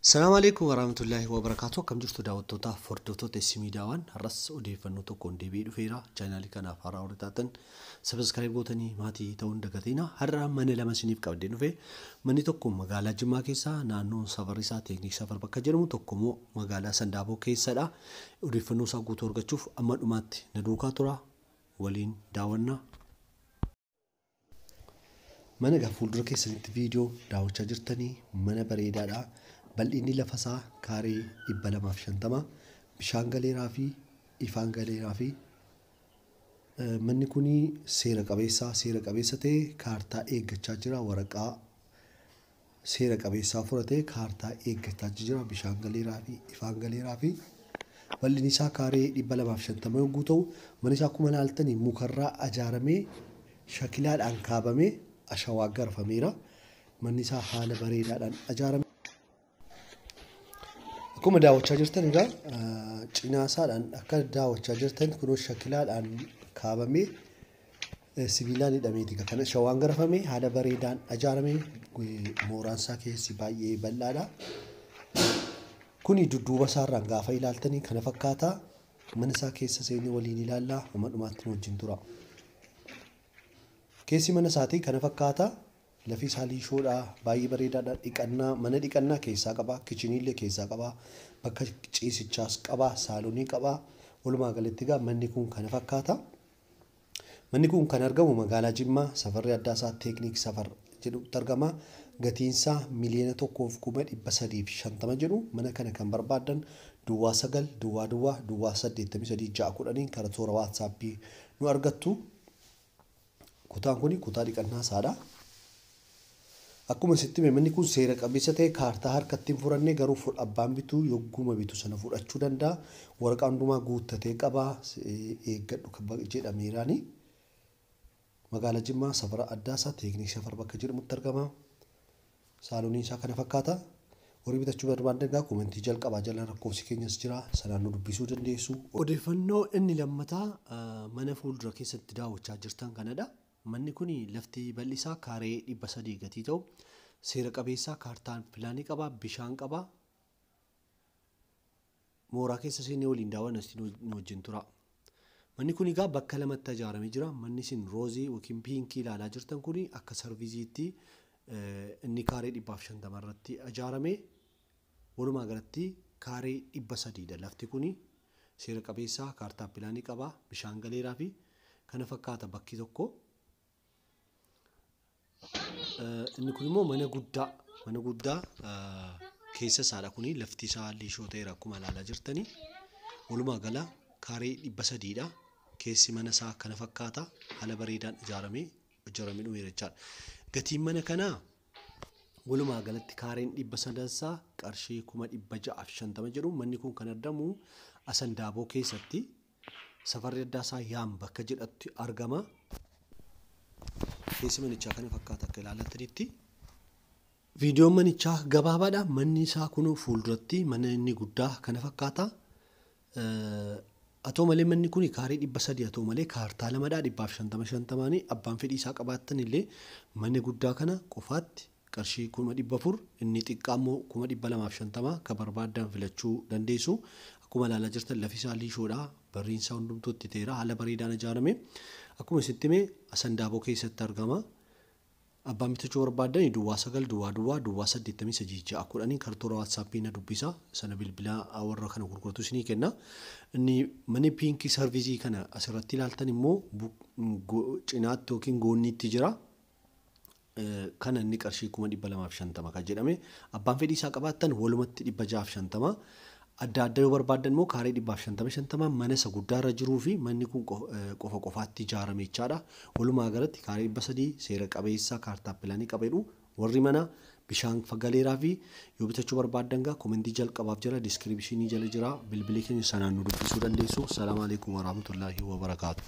Assalamu alaikum warahmatullahi wabarakatuh. Kam jirtu daawwattoota hordoftoota Simiidawaan har'as odeeffannoo tokkoon deebi'ee dhufeera. Chaanaalii kanaaf haaraa hordoftan sabiskiraayib gootanii maatii ta'uun dagatina. Har'a mana lama isiniif qabdee dhufe. Manni tokko magaalaa Jimmaa keessa naannoon safarri isaa teekniik safar bakka jedhamu, tokko immoo magaalaa Sandaaboo keessadha. Odeeffannoo isaa guutuu argachuuf amma dhumaatti na duukaa tura. Waliin daawwannaa. Mana gaa fuuldura keessanitti viidiyoo daawwachaa jirtanii mana bareedaadha. Bal'inni lafasaa kaarii 250 bishaan galeeraa fi ifaan galeeraa fi manni kuni seera qabeessa ta'e kaartaa eeggachaa jira. Waraqaa seera qabeessaa fudhatee kaartaa eeggachaa jira. Bishaan galeeraa fi ifaan galeeraa fi bal'inni isaa kaarii 250 yogguu ta'u, manni isaa akkuma ilaaltanii mukarraa ijaaramee shakilaadhaan kaabamee ashawaa garfameera. Manni isaa haala bareedaadhaan ijaarame. Akkuma daawwachaa jirtan egaa cinaasaadhaan akka daawwachaa jirtan kun shakilaadhaan kaabamee sibiilaan hidhameeti. Kana shawaan garafamee haala bareedaan ijaarame. Mooraan isaa keessi baay'ee bal'aadha. Kuni dudduuba isaarraan gaafa ilaaltanii kana fakkaata. Mana isaa keessa seenii waliin ilaallaa amma dhumaatti wajjin tura. Keessi mana isaatii kana fakkaata. Lafi isaa liishoodha, baay'ee bareedaadha. Dhiqannaa mana dhiqannaa keessaa qaba, kichiniillee keessaa qaba, bakka ciisichaas qaba, saalonii qaba. Walumaa galatti egaa manni kun kana fakkaata. Manni kun kan argamu magaalaa Jimmaa, safarri addaa isaa teekniik safar jedhutti argama. Gatiin isaa $1,350 jedhu. Mana kana kan barbaadan Duwwaa 9 Duwwaa 83 karaa toora WhatsAppii nu argattu. Kutaan kuni kutaa dhiqannaa isaadha. Akkuma sitti manni kun seera qabeessa ta'e kaartaa harkatti hin furanne garuu abbaan bituu yogguma bitu sana fudhachuu danda'a. Waraqaa hundumaa guuttatee qaba. Eeggadhu jedhameeraani. Magaalaa Jimmaa safara addaa isaa teekniik safar bakka jedhamutti argama. Saaloniin isaa kana fakkaata. Horii bitachuu barbaadan egaa komentii jalqabaa jala lakkoofsi keenyas jira. Sanaan nu dubbisuu dandeessu. Odeeffannoo inni lammataa mana fuuldura keessatti daawwachaa jirtan kanadha. Manni kuni lafti bal'isaa kaaree 300 gatii ta'u seera qabeessaa kaartaan pilaanii qaba, bishaan qaba. Mooraa keessa seenee waliin daawwanna wajjin tura. Manni kun egaa bakka lamatti ijaaramee jira. Manni isin roozii yookiin piinkii ilaalaa jirtan kuni akka sarviiziitti inni kaaree 150 irratti ijaarame. Walumaa galatti kaaree 300dha. Lafti kuni seera qabeessaa kaartaa pilaanii qaba, bishaan galeeraa fi kana fakkaata bakki tokko. Inni kun immoo mana guddaa keessa isaadha. Kuni lafti isaa liishoo ta'eera akkuma ilaalaa jirtanii. Walumaa gala kaaree 300dha. Keessi mana isaa kana fakkaata. Haala bareedaan ijaaramee dhumeera jechaadha. Gatiin mana kanaa walumaa galatti kaareen 300 isaa qarshii 650 jedhu. Manni kun kan argamu Sandaaboo keessatti safarri addaa isaa yaam bakka jedhatti argama. Keessi manichaa kana fakkaata akka ilaalattanitti. Viidiyoon manichaa gabaabaadha. Manni isaa kun fuulduratti mana inni guddaa kana fakkaata. Atoo malee manni kun kaaree 300 atoo malee kaartaa lamadhaa 150 abbaan fedhii isaa qabaattan illee manni guddaa kana qofaatti qarshii 400 inni xiqqaa immoo 250 kan barbaadan filachuu dandeessu. Akkuma ilaalaa jirtan lafi isaa liishoodha. Barriin isaa hundumtuutti ta'eera. Haala bareedaan ijaarame. Akkuma sitti mee Sandaaboo keessatti argama. Abbaan bitachuu barbaadan Duwwaa 9 Duwwaa 83 kartoora WhatsAppii na dubbisa. Sana bilbila warra kana gurguratu isinii kenna. Inni manni piinkii sarviizii kana asirratti ilaaltan immoo cinaatti yookiin goonniitti jira. Kana inni qarshii 250 kan jedhame. Abbaan fedhii isaa qabaattan walumatti 650. Adda adda yoo barbaadan immoo kaaree 150 mana isa guddaarra jiruu fi manni kun qofaatti ijaarame jechaadha. Walumaa galatti kaaree 300 seera qabeessaa kaartaa pilaanii qabeedhu. Warri mana bishaan galeeraa fi yoo bitachuu barbaadan egaa komentii jalqabaaf jira, diskiripshinii jala jira. Bilbilii keenya sanaan nu dubbisuu dandeessu. Salaamu alaikum warahmatullahi wabarakaatu.